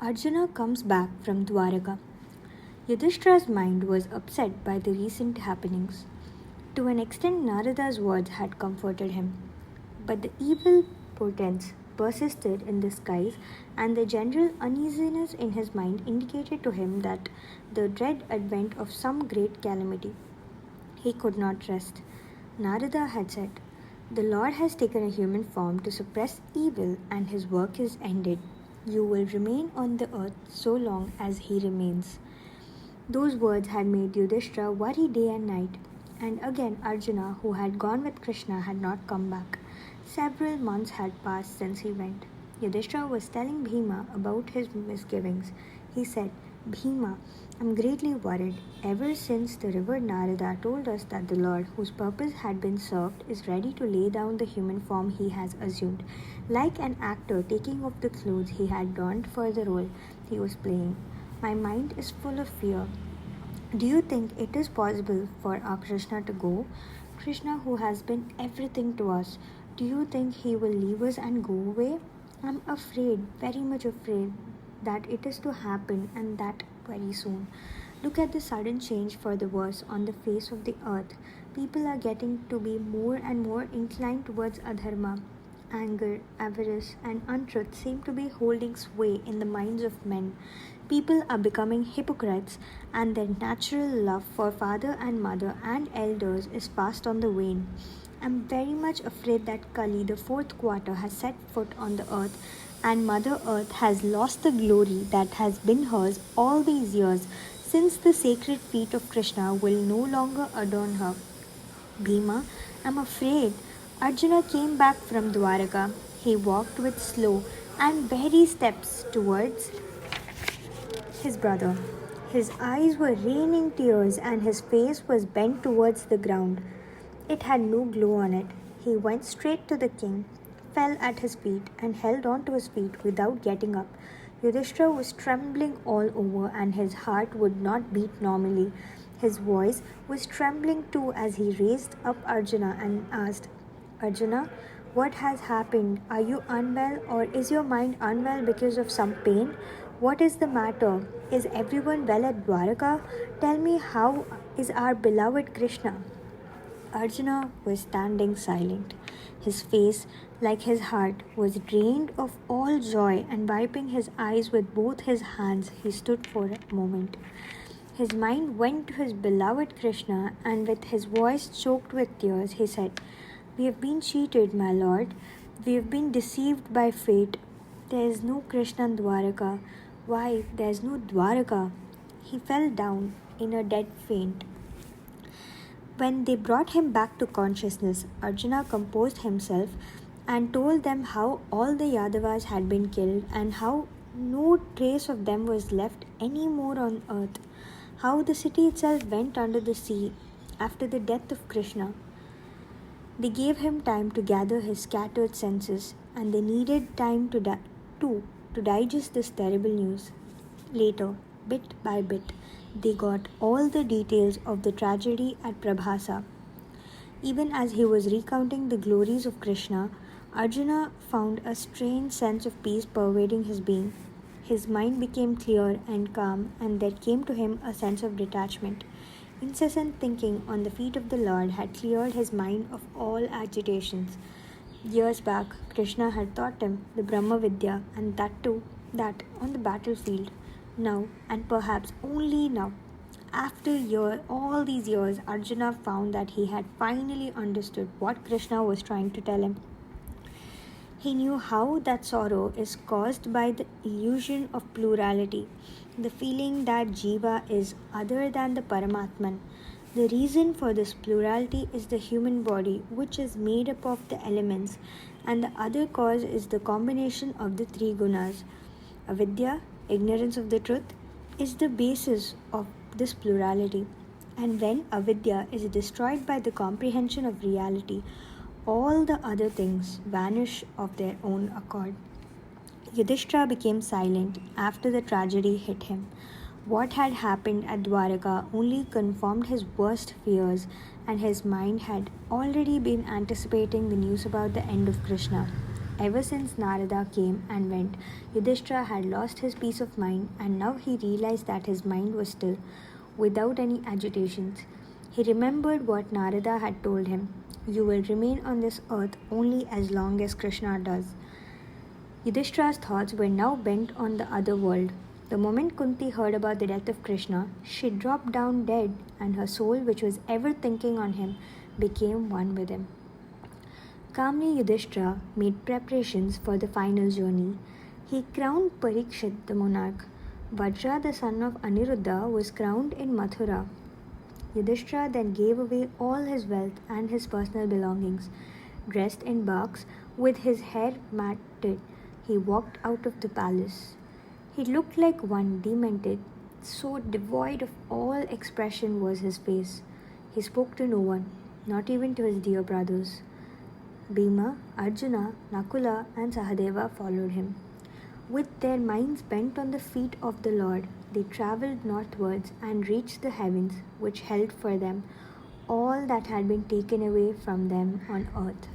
Arjuna comes back from Dwaraka. Yudhishthira's mind was upset by the recent happenings. To an extent, Narada's words had comforted him. But the evil portents persisted in the skies, and the general uneasiness in his mind indicated to him that the dread advent of some great calamity. He could not rest. Narada had said, "The Lord has taken a human form to suppress evil, and his work is ended. You will remain on the earth so long as he remains." Those words had made Yudhishthira worry day and night. And again, Arjuna, who had gone with Krishna, had not come back. Several months had passed since he went. Yudhishthira was telling Bhima about his misgivings. He said, "Bhima, I'm greatly worried. Ever since the river Narada told us that the Lord, whose purpose had been served, is ready to lay down the human form he has assumed, like an actor taking off the clothes he had donned for the role he was playing. My mind is full of fear. Do you think it is possible for our Krishna to go? Krishna, who has been everything to us, do you think he will leave us and go away? I'm afraid, very much afraid, that it is to happen, and that very soon. Look at the sudden change for the worse on the face of the earth. People are getting to be more and more inclined towards adharma. Anger, avarice, and untruth seem to be holding sway in the minds of men. People are becoming hypocrites, and their natural love for father and mother and elders is fast on the wane. I'm very much afraid that Kali, the fourth quarter, has set foot on the earth, and Mother Earth has lost the glory that has been hers all these years, since the sacred feet of Krishna will no longer adorn her. Bhima, I'm afraid. Arjuna came back from Dwaraka. He walked with slow and wary steps towards his brother. His eyes were raining tears, and his face was bent towards the ground. It had no glow on it. He went straight to the king, fell at his feet, and held on to his feet without getting up. Yudhishthira was trembling all over, and his heart would not beat normally. His voice was trembling too as he raised up Arjuna and asked, "Arjuna, what has happened? Are you unwell, or is your mind unwell because of some pain? What is the matter? Is everyone well at Dwaraka? Tell me, how is our beloved Krishna?" Arjuna was standing silent. His face, like his heart, was drained of all joy, and wiping his eyes with both his hands, he stood for a moment. His mind went to his beloved Krishna, and with his voice choked with tears, he said, "We have been cheated, my lord. We have been deceived by fate. There is no Krishna in Dwaraka. Why, there is no Dwaraka?" He fell down in a dead faint. When they brought him back to consciousness, Arjuna composed himself and told them how all the Yadavas had been killed, and how no trace of them was left any more on earth, how the city itself went under the sea after the death of Krishna. They gave him time to gather his scattered senses, and they needed time to digest this terrible news. Later, bit by bit, they got all the details of the tragedy at Prabhasa. Even as he was recounting the glories of Krishna, Arjuna found a strange sense of peace pervading his being. His mind became clear and calm, and there came to him a sense of detachment. Incessant thinking on the feet of the Lord had cleared his mind of all agitations. Years back, Krishna had taught him the Brahma Vidya, and that on the battlefield. Now, and perhaps only now, after all these years, Arjuna found that he had finally understood what Krishna was trying to tell him. He knew how that sorrow is caused by the illusion of plurality, the feeling that Jiva is other than the Paramatman. The reason for this plurality is the human body, which is made up of the elements, and the other cause is the combination of the three gunas. Avidya, ignorance of the truth, is the basis of this plurality. And when avidya is destroyed by the comprehension of reality, all the other things vanish of their own accord. Yudhishthira became silent after the tragedy hit him. What had happened at Dwaraka only confirmed his worst fears, and his mind had already been anticipating the news about the end of Krishna. Ever since Narada came and went, Yudhishthira had lost his peace of mind, and now he realized that his mind was still, without any agitations. He remembered what Narada had told him: "You will remain on this earth only as long as Krishna does." Yudhishthira's thoughts were now bent on the other world. The moment Kunti heard about the death of Krishna, she dropped down dead, and her soul, which was ever thinking on him, became one with him. Calmly, Yudhishthira made preparations for the final journey. He crowned Parikshit the monarch. Vajra, the son of Aniruddha, was crowned in Mathura. Yudhishthira then gave away all his wealth and his personal belongings. Dressed in barks, with his hair matted, he walked out of the palace. He looked like one demented, so devoid of all expression was his face. He spoke to no one, not even to his dear brothers. Bhima, Arjuna, Nakula, and Sahadeva followed him. With their minds bent on the feet of the Lord, they travelled northwards and reached the heavens, which held for them all that had been taken away from them on earth.